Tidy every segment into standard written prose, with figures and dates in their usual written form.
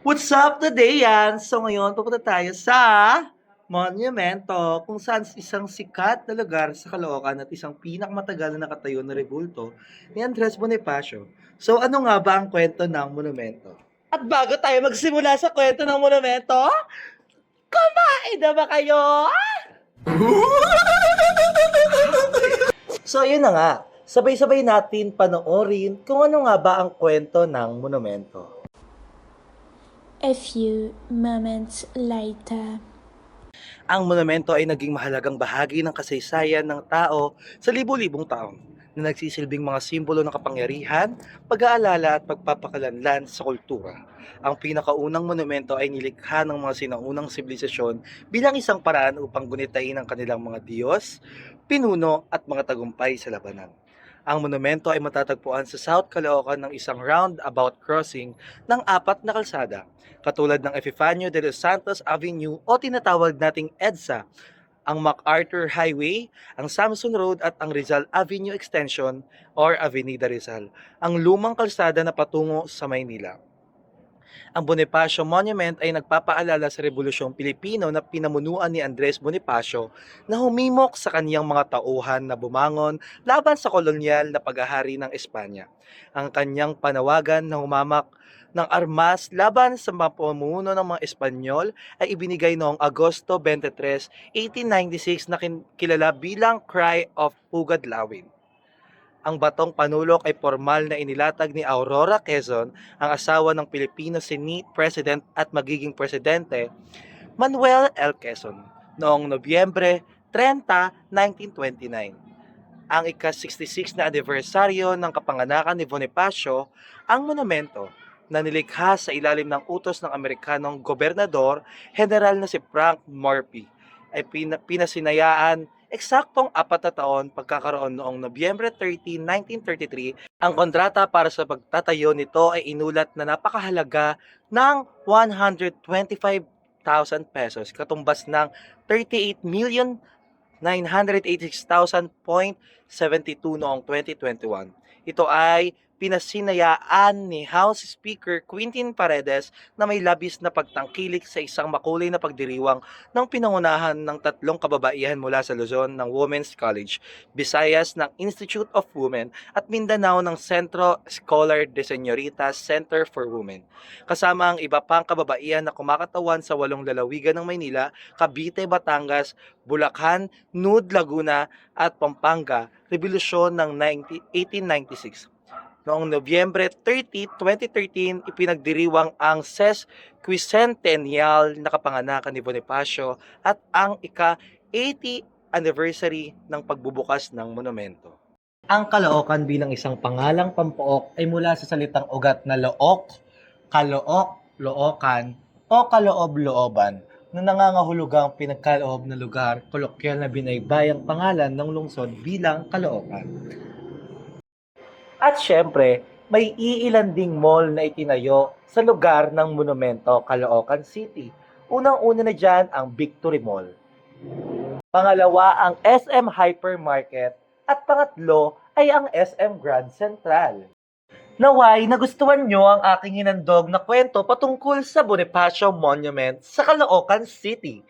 What's up today yan? So ngayon pupunta tayo sa Monumento kung saan isang sikat na lugar sa Caloocan at isang pinakamatagal na nakatayo na rebulto ni Andres Bonifacio. So ano nga ba ang kwento ng monumento? At bago tayo magsimula sa kwento ng monumento, kumain na ba kayo? So yun na nga, sabay-sabay natin panoorin kung ano nga ba ang kwento ng monumento. A few moments later. Ang monumento ay naging mahalagang bahagi ng kasaysayan ng tao sa libu-libong taon na nagsisilbing mga simbolo ng kapangyarihan, pag-aalala at pagpapakalanlan sa kultura. Ang pinakaunang monumento ay nilikha ng mga sinaunang sibilisasyon bilang isang paraan upang gunitain ang kanilang mga Diyos, pinuno at mga tagumpay sa labanan. Ang monumento ay matatagpuan sa South Caloocan ng isang roundabout crossing ng 4 na kalsada, katulad ng Epifanio de los Santos Avenue o tinatawag nating EDSA, ang MacArthur Highway, ang Samson Road at ang Rizal Avenue Extension or Avenida Rizal, ang lumang kalsada na patungo sa Maynila. Ang Bonifacio Monument ay nagpapaalala sa Rebolusyong Pilipino na pinamunuan ni Andres Bonifacio na humimok sa kaniyang mga tauhan na bumangon laban sa kolonyal na paghahari ng Espanya. Ang kanyang panawagan na humamak ng armas laban sa mga pamumuno ng mga Espanyol ay ibinigay noong Agosto 23, 1896 na kilala bilang Cry of Pugad Lawin. Ang batong panulok ay formal na inilatag ni Aurora Quezon, ang asawa ng Pilipino Senate President at magiging presidente, Manuel L. Quezon, noong Nobyembre 30, 1929. Ang ika-66 na anibersaryo ng kapanganakan ni Bonifacio, ang monumento na nilikha sa ilalim ng utos ng Amerikanong gobernador, general na si Frank Morphy, ay pinasinayaan eksaktong 4 na taon pagkakaroon noong Nobyembre 30, 1933. Ang kontrata para sa pagtatayo nito ay inulat na napakahalaga ng 125,000 pesos, katumbas ng 38,986,000.72 noong 2021. Ito ay pinasinayaan ni House Speaker Quintin Paredes na may labis na pagtangkilik sa isang makulay na pagdiriwang ng pinangunahan ng 3 kababaihan mula sa Luzon ng Women's College, Visayas ng Institute of Women at Mindanao ng Centro Escolar de Señoritas Center for Women. Kasama ang iba pang kababaihan na kumakatawan sa 8 lalawigan ng Maynila, Cavite, Batangas, Bulacan, Nude, Laguna at Pampanga, Revolusyon ng 1896. Noong Nobyembre 30, 2013, ipinagdiriwang ang sesquicentennial na kapanganakan ni Bonifacio at ang ika-80 anniversary ng pagbubukas ng monumento. Ang Caloocan bilang isang pangalang pampook ay mula sa salitang ugat na look, kalook, lookan o kaloob-looban na nangangahulugang pinagkaloob na lugar, kolokyal na binaybayang pangalan ng lungsod bilang Caloocan. At syempre, may iilan ding mall na itinayo sa lugar ng monumento, Caloocan City. Unang-una na dyan ang Victory Mall. Pangalawa ang SM Hypermarket at pangatlo ay ang SM Grand Central. Naway, nagustuhan nyo ang aking hinandog na kwento patungkol sa Bonifacio Monument sa Caloocan City.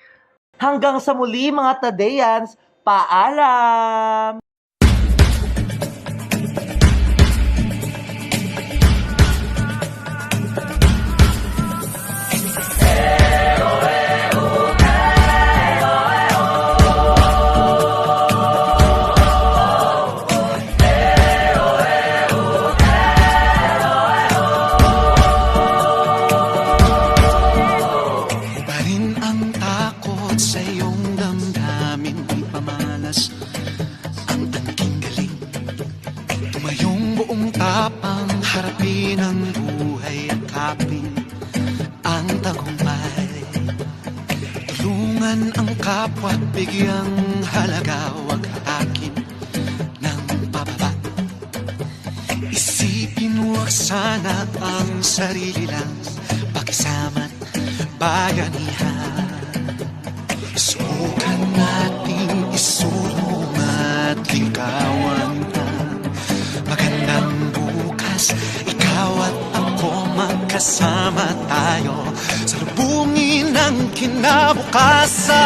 Hanggang sa muli mga Tadeyans, paalam! Sa iyong damdamin ay pamalas ang tangking galing. Tumayong buong tapang harapin ang buhay at kapin ang tagumpay. Tulungan ang kapwa at bigyang halaga, wag hatakin ng pababa. Isipin wag sana ang sarili lang, pakisama't bayanihan. Subukan nating isulong at ligawan ang magandang bukas. Ikaw at ako magkasama. magkasama tayo sa lubungin ng kinabukasan.